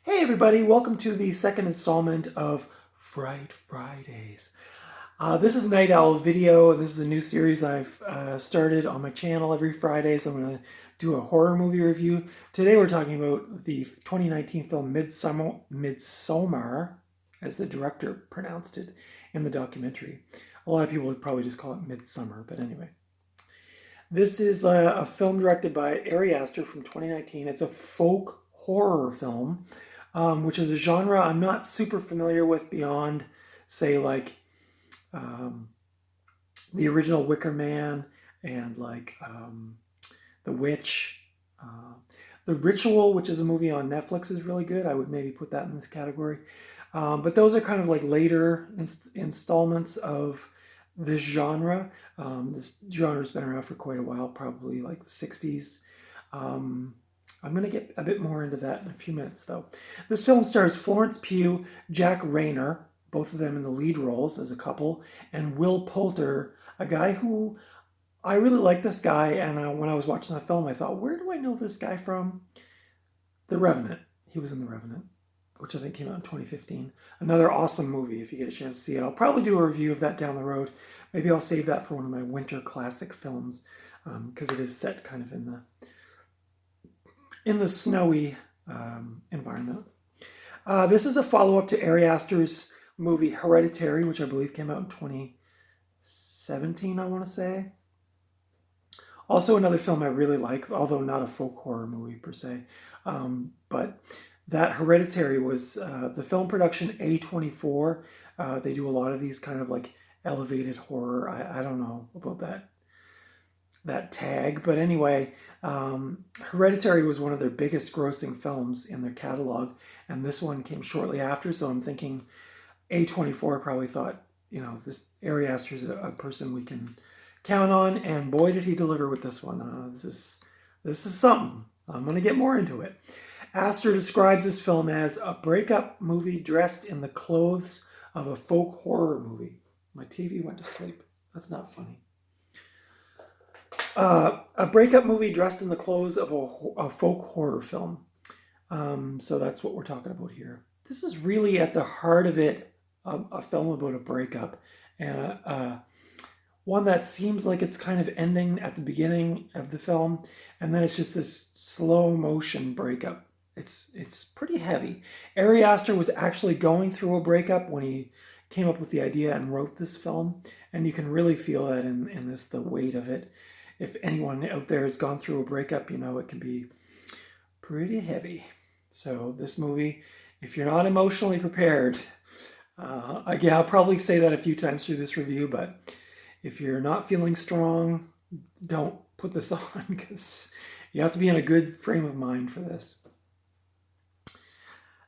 Hey everybody, welcome to the second installment of Fright Fridays. This is Night Owl Video, and this is a new series I've started on my channel every Fridays. I'm going to do a horror movie review. Today we're talking about the 2019 film Midsommar, as the director pronounced it in the documentary. A lot of people would probably just call it Midsummer, but anyway. This is a film directed by Ari Aster from 2019. It's a folk horror film, which is a genre I'm not super familiar with beyond, say, like the original Wicker Man and like The Witch. The Ritual, which is a movie on Netflix, is really good. I would maybe put that in this category. But those are kind of like later installments of this genre. This genre's been around for quite a while, probably like the 60s. I'm going to get a bit more into that in a few minutes, though. This film stars Florence Pugh, Jack Rayner, both of them in the lead roles as a couple, and Will Poulter, a guy who I really like this guy. And when I was watching the film, I thought, where do I know this guy from? The Revenant. He was in The Revenant, which I think came out in 2015. Another awesome movie if you get a chance to see it. I'll probably do a review of that down the road. Maybe I'll save that for one of my winter classic films, because it is set kind of in the snowy environment. This is a follow-up to Ari Aster's movie Hereditary, which I believe came out in 2017, I want to say. Also another film I really like, although not a folk horror movie per se. But that Hereditary was the film production A24. They do a lot of these kind of like elevated horror. I don't know about that tag, but anyway, Hereditary was one of their biggest grossing films in their catalog, and this one came shortly after. So I'm thinking A24 probably thought, this Ari Aster's a person we can count on, and boy did he deliver with this one. This is something. I'm going to get more into it. Aster describes this film as a breakup movie dressed in the clothes of a folk horror movie. My TV went to sleep. That's not funny. A breakup movie dressed in the clothes of a folk horror film. So that's what we're talking about here. This is really at the heart of it, a film about a breakup, and one that seems like it's kind of ending at the beginning of the film, and then it's just this slow motion breakup. It's pretty heavy. Ari Aster was actually going through a breakup when he came up with the idea and wrote this film, and you can really feel that in this, the weight of it. If anyone out there has gone through a breakup, it can be pretty heavy. So this movie, if you're not emotionally prepared, again, I'll probably say that a few times through this review, but if you're not feeling strong, don't put this on, because you have to be in a good frame of mind for this.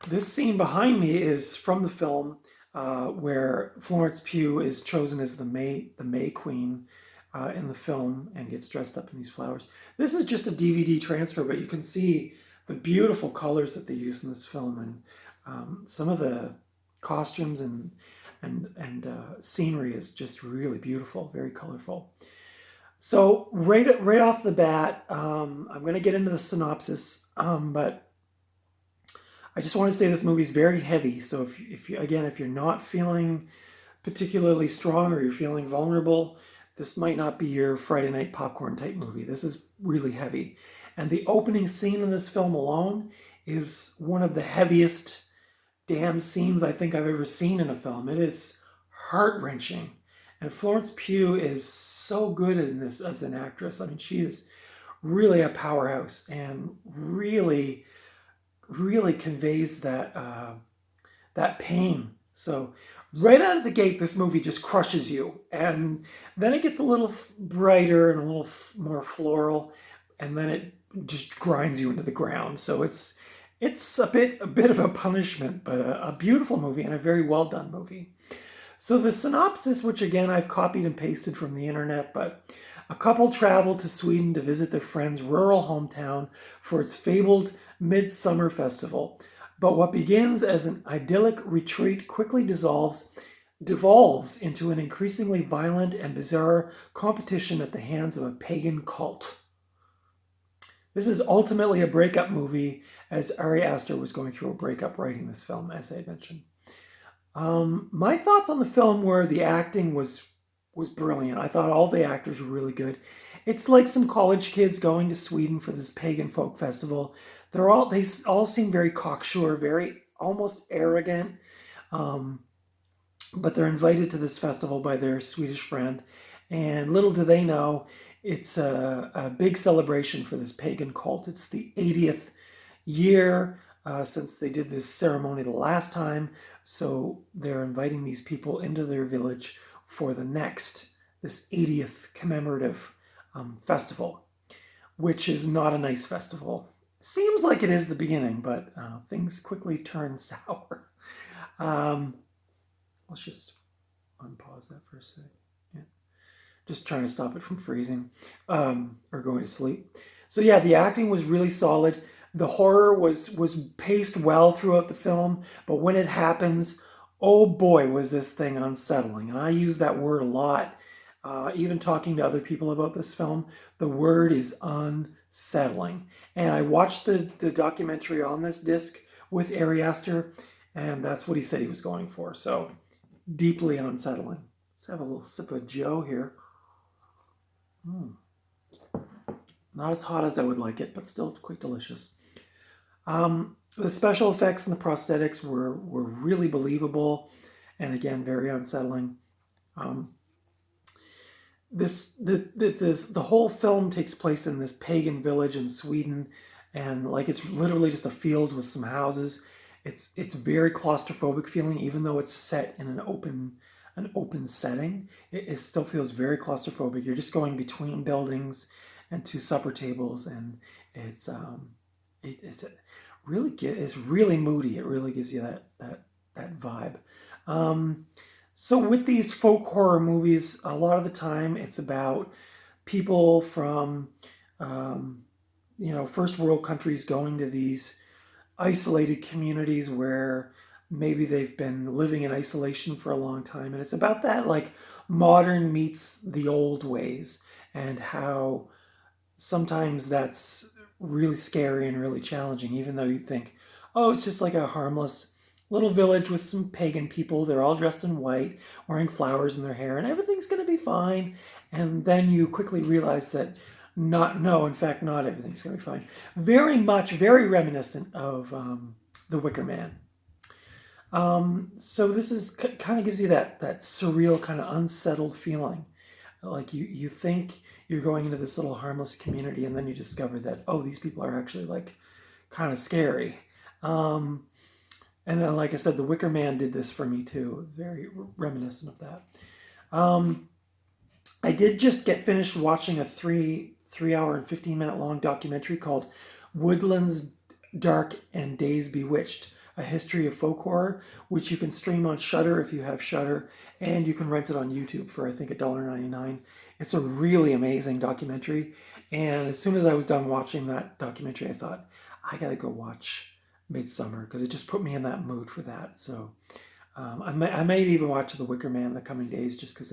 This scene behind me is from the film where Florence Pugh is chosen as the May Queen in the film and gets dressed up in these flowers. This is just a DVD transfer, but you can see the beautiful colors that they use in this film, and some of the costumes and scenery is just really beautiful, very colorful. So right off the bat, I'm going to get into the synopsis, but I just want to say this movie's very heavy. So if you're not feeling particularly strong, or you're feeling vulnerable, this might not be your Friday night popcorn type movie. This is really heavy. And the opening scene in this film alone is one of the heaviest damn scenes I think I've ever seen in a film. It is heart-wrenching. And Florence Pugh is so good in this as an actress. I mean, she is really a powerhouse and really, really conveys that pain. So right out of the gate, this movie just crushes you. And then it gets a little brighter and a little more floral, and then it just grinds you into the ground. So it's a bit of a punishment, but a beautiful movie and a very well done movie. So the synopsis, which again I've copied and pasted from the internet, but a couple travel to Sweden to visit their friend's rural hometown for its fabled Midsummer Festival. But what begins as an idyllic retreat quickly devolves into an increasingly violent and bizarre competition at the hands of a pagan cult. This is ultimately a breakup movie, as Ari Aster was going through a breakup writing this film, as I had mentioned. My thoughts on the film were the acting was brilliant. I thought all the actors were really good. It's like some college kids going to Sweden for this pagan folk festival. They all seem very cocksure, very almost arrogant. Um, but they're invited to this festival by their Swedish friend, and little do they know, it's a big celebration for this pagan cult. It's the 80th year since they did this ceremony the last time, so they're inviting these people into their village for this 80th commemorative festival, which is not a nice festival. Seems like it is the beginning, but things quickly turn sour. Let's just unpause that for a sec. Yeah. Just trying to stop it from freezing or going to sleep. So yeah, the acting was really solid. The horror was paced well throughout the film, but when it happens, oh boy, was this thing unsettling. And I use that word a lot. Even talking to other people about this film, the word is unsettling. And I watched the documentary on this disc with Ari Aster, and that's what he said he was going for. So deeply unsettling. Let's have a little sip of Joe here. Not as hot as I would like it, but still quite delicious. The special effects and the prosthetics were really believable, and again, very unsettling. The whole film takes place in this pagan village in Sweden, and like it's literally just a field with some houses. It's very claustrophobic feeling, even though it's set in an open setting. It still feels very claustrophobic. You're just going between buildings and two supper tables, and it's really moody. It really gives you that vibe. So with these folk horror movies, a lot of the time it's about people from first world countries going to these isolated communities where maybe they've been living in isolation for a long time, and it's about that, like, modern meets the old ways, and how sometimes that's really scary and really challenging, even though you think, oh, it's just like a harmless little village with some pagan people. They're all dressed in white, wearing flowers in their hair, and everything's going to be fine. And then you quickly realize that in fact, not everything's going to be fine. Very reminiscent of The Wicker Man. So this is kind of gives you that surreal, kind of unsettled feeling. Like you think you're going into this little harmless community, and then you discover that, oh, these people are actually like kind of scary. And then, like I said, The Wicker Man did this for me too. Very reminiscent of that. I did just get finished watching a 3-hour and 15-minute long documentary called Woodlands Dark and Days Bewitched, A History of Folk Horror, which you can stream on Shudder if you have Shudder, and you can rent it on YouTube for, I think, $1.99. It's a really amazing documentary, and as soon as I was done watching that documentary, I thought, I gotta go watch Midsommar, because it just put me in that mood for that. So I might even watch The Wicker Man in the coming days, just because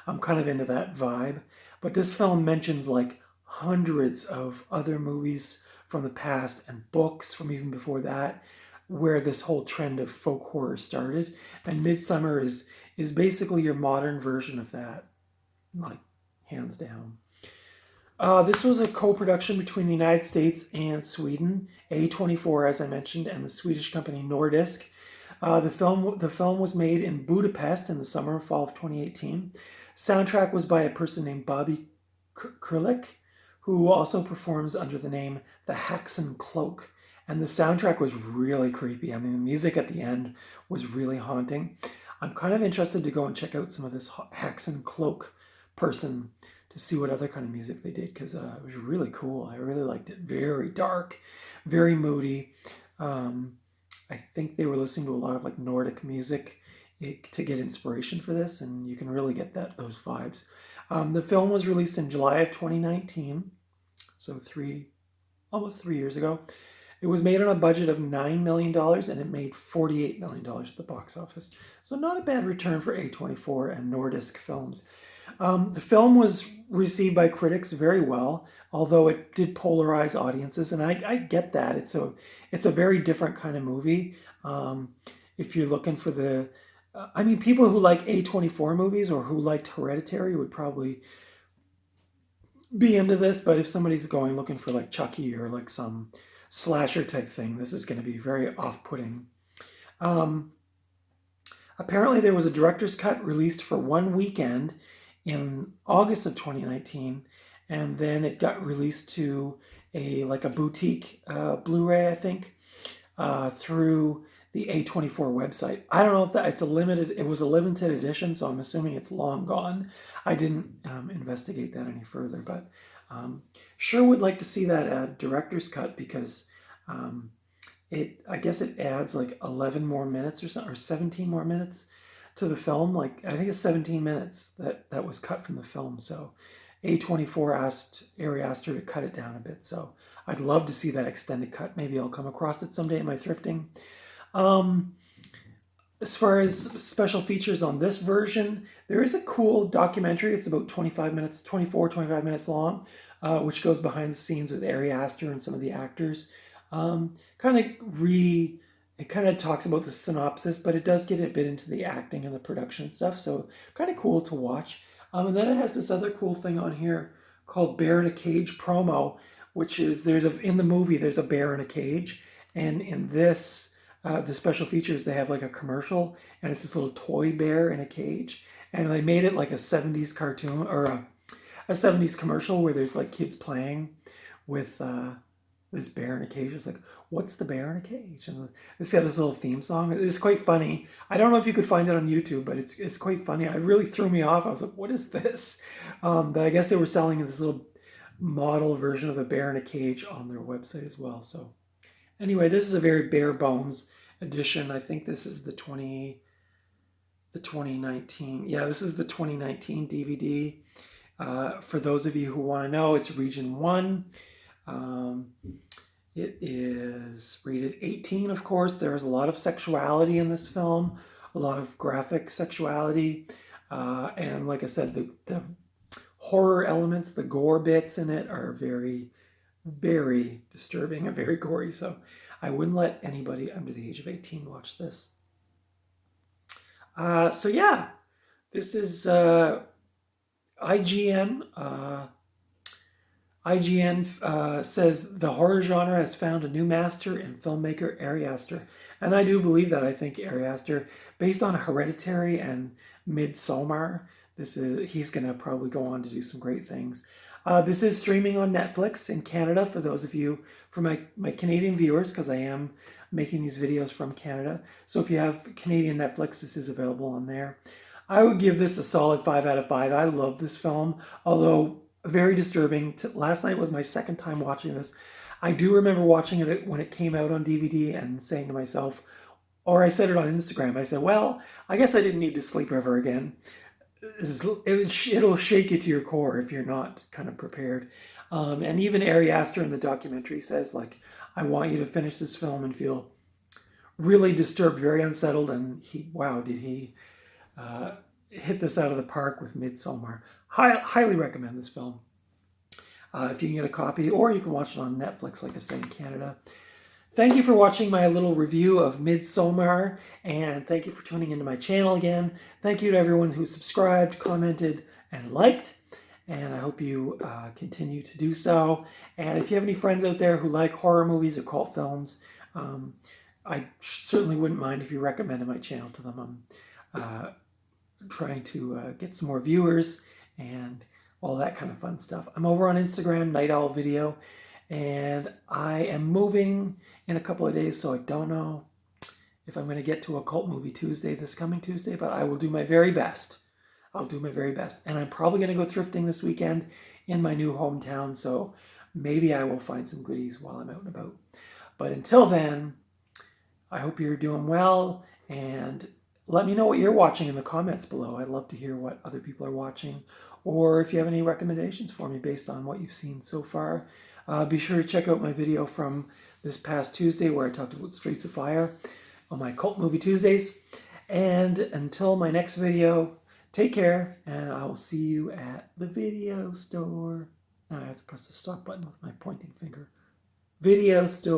I'm kind of into that vibe. But this film mentions like hundreds of other movies from the past and books from even before that, where this whole trend of folk horror started. And Midsommar is basically your modern version of that, like, hands down. This was a co-production between the United States and Sweden, A24, as I mentioned, and the Swedish company Nordisk. The film was made in Budapest in the summer and fall of 2018. Soundtrack was by a person named Bobby Krlik, who also performs under the name The Haxan Cloak. And the soundtrack was really creepy. I mean, the music at the end was really haunting. I'm kind of interested to go and check out some of this Haxan Cloak person to see what other kind of music they did, because it was really cool. I really liked it. Very dark, very moody. I think they were listening to a lot of like Nordic music to get inspiration for this, and you can really get those vibes. The film was released in July of 2019, so almost 3 years ago. It was made on a budget of $9 million, and it made $48 million at the box office. So not a bad return for A24 and Nordisk Films. The film was received by critics very well, although it did polarize audiences, and I get that. It's a very different kind of movie. If you're looking for the, I mean, people who like A24 movies or who liked Hereditary would probably be into this, but if somebody's going looking for like Chucky or like some slasher type thing, this is going to be very off-putting. Apparently, there was a director's cut released for one weekend in August of 2019, and then it got released to a boutique Blu-ray, I think, through the A24 website. I don't know if it was a limited edition, so I'm assuming it's long gone. I didn't investigate that any further, but sure would like to see that director's cut, because I guess it adds like 11 more minutes or something, or 17 more minutes to the film. Like, I think it's 17 minutes that was cut from the film. So A24 asked Ari Aster to cut it down a bit. So I'd love to see that extended cut. Maybe I'll come across it someday in my thrifting. As far as special features on this version, there is a cool documentary. It's about 25 minutes long, which goes behind the scenes with Ari Aster and some of the actors. It kind of talks about the synopsis, but it does get a bit into the acting and the production stuff. So kind of cool to watch. And then it has this other cool thing on here called Bear in a Cage promo, which is in the movie, there's a bear in a cage. And in this, the special features, they have like a commercial, and it's this little toy bear in a cage. And they made it like a 70s cartoon, or a 70s commercial where there's like kids playing with this bear in a cage. It's like, what's the bear in a cage? And it's got this little theme song. It's quite funny. I don't know if you could find it on YouTube, but it's quite funny. It really threw me off. I was like, what is this? But I guess they were selling this little model version of the bear in a cage on their website as well. So anyway, this is a very bare bones edition. I think this is the 2019. Yeah, this is the 2019 DVD. For those of you who want to know, it's region 1. It is rated 18, of course. There is a lot of sexuality in this film, a lot of graphic sexuality. And like I said, the horror elements, the gore bits in it are very, very disturbing and very gory. So I wouldn't let anybody under the age of 18 watch this. So yeah, this is IGN. IGN says the horror genre has found a new master in filmmaker Ari Aster. And I do believe that. I think Ari Aster, based on Hereditary and Midsommar, he's going to probably go on to do some great things. This is streaming on Netflix in Canada, for those of you, for my Canadian viewers, because I am making these videos from Canada. So if you have Canadian Netflix, this is available on there. I would give this a solid 5 out of 5. I love this film, although very disturbing. Last night was my second time watching this. I do remember watching it when it came out on DVD and saying to myself, or I said it on Instagram, I said, well, I guess I didn't need to sleep ever again. It'll shake you to your core if you're not kind of prepared. And even Ari Aster in the documentary says, like, I want you to finish this film and feel really disturbed, very unsettled. And did he hit this out of the park with Midsommar. Highly recommend this film. If you can get a copy, or you can watch it on Netflix, like I said, in Canada. Thank you for watching my little review of Midsommar, and thank you for tuning into my channel again. Thank you to everyone who subscribed, commented, and liked, and I hope you continue to do so. And if you have any friends out there who like horror movies or cult films, I certainly wouldn't mind if you recommended my channel to them. I'm trying to get some more viewers and all that kind of fun stuff. I'm over on Instagram, Night Owl Video, and I am moving in a couple of days, so I don't know if I'm going to get to Occult Movie Tuesday this coming Tuesday, but I will do my very best. I'll do my very best. And I'm probably going to go thrifting this weekend in my new hometown, so maybe I will find some goodies while I'm out and about. But until then, I hope you're doing well, and let me know what you're watching in the comments below. I'd love to hear what other people are watching, or if you have any recommendations for me based on what you've seen so far. Be sure to check out my video from this past Tuesday where I talked about Streets of Fire on my Cult Movie Tuesdays. And until my next video, Take care, and I will see you at the video store. Now I have to press the stop button with my pointing finger. Video store.